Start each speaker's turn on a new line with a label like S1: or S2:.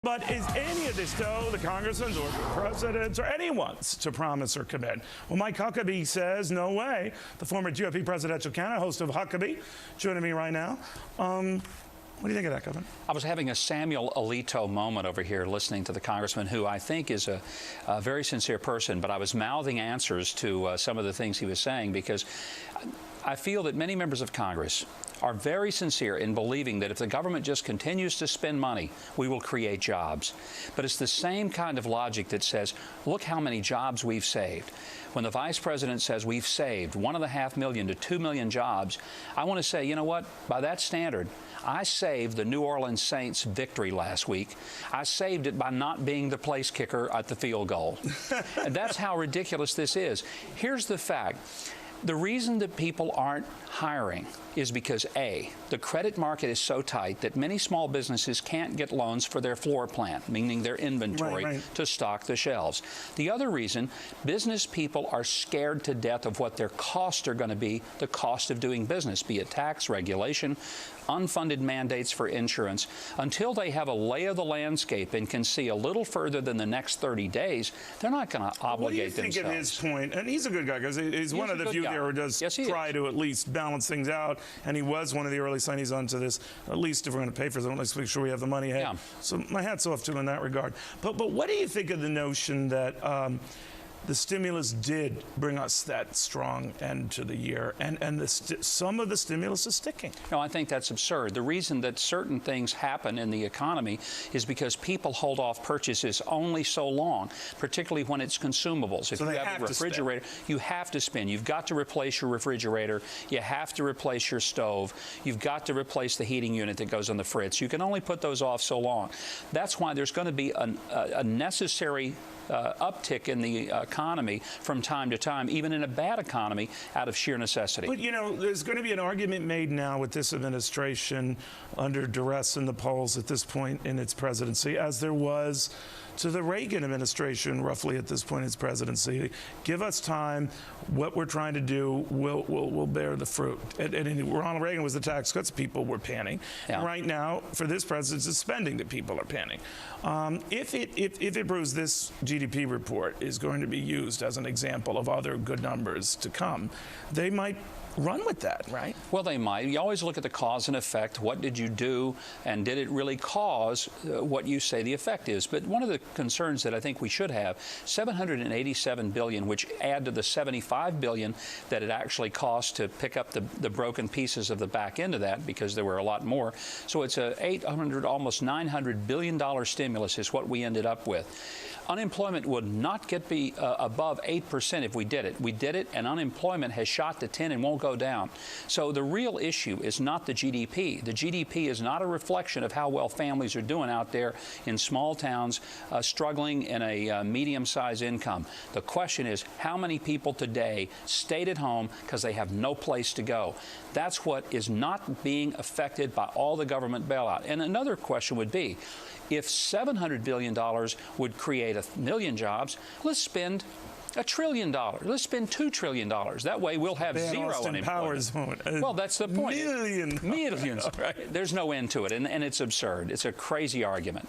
S1: But is any of this, though, the congressman's or the president's or anyone's to promise or commit? Well, Mike Huckabee says no way. The former GOP presidential candidate, host of Huckabee, joining me right now. What do you think of that, Kevin?
S2: I was having a Samuel Alito moment over here listening to the congressman, who I think is a very sincere person, but I was mouthing answers to some of the things he was saying because I feel that many members of Congress are very sincere in believing that if the government just continues to spend money, we will create jobs. But it's the same kind of logic that says, look how many jobs we've saved. When the vice president says we've saved 1.5 million to 2 million jobs, I want to say, you know what? By that standard, I saved the New Orleans Saints victory last week. I saved it by not being the place kicker at the field goal. And that's how ridiculous this is. Here's the fact. The reason that people aren't hiring is because, A, the credit market is so tight that many small businesses can't get loans for their floor plan, meaning their inventory, to stock the shelves. The other reason, business people are scared to death of what their costs are going to be, the cost of doing business, be it tax, regulation, unfunded mandates for insurance. Until they have a lay of the landscape and can see a little further than the next 30 days, they're not going to obligate themselves.
S1: What do you think of his point? And he's a good guy because he's one of the few there who does try to at least balance things out. And he was one of the early signees onto this. At least if we're going to pay for something, let's make sure we have the money. Hey, so my hat's off to him in that regard. But what do you think of the notion that the stimulus did bring us that strong end to the year, and some of the stimulus is sticking?
S2: No, I think that's absurd. The reason that certain things happen in the economy is because people hold off purchases only so long, particularly when it's consumables. If you have a refrigerator, you have to spend. You've got to replace your refrigerator. You have to replace your stove. You've got to replace the heating unit that goes on the fritz. You can only put those off so long. That's why there's going to be a necessary uptick in the economy from time to time, even in a bad economy, out of sheer necessity.
S1: But, you know, there's going to be an argument made now with this administration under duress in the polls at this point in its presidency, as there was to the Reagan administration roughly at this point in its presidency. Give us time. What we're trying to do will bear the fruit. And Ronald Reagan was the tax cuts. People were panning. Yeah. Right now, for this presidency, it's spending that people are panning. If it proves this GDP report is going to be used as an example of other good numbers to come, they might run with that, right?
S2: Well, they might. You always look at the cause and effect. What did you do, and did it really cause what you say the effect is? But one of the concerns that I think we should have, $787 billion, which add to the $75 billion that it actually cost to pick up the broken pieces of the back end of that, because there were a lot more. So it's a almost $900 billion stimulus is what we ended up with. Unemployment would not get above 8% if we did it. We did it, and unemployment has shot to 10 and won't go down. So the real issue is not the GDP. The GDP is not a reflection of how well families are doing out there in small towns, struggling in a medium-sized income. The question is, how many people today stayed at home because they have no place to go? That's what is not being affected by all the government bailout. And another question would be, if $700 billion would create 1 million jobs, let's spend $1 trillion. Let's spend $2 trillion. That way we'll have zero unemployment. Well, that's the point.
S1: Millions.
S2: Right. There's no end to it, and it's absurd. It's a crazy argument.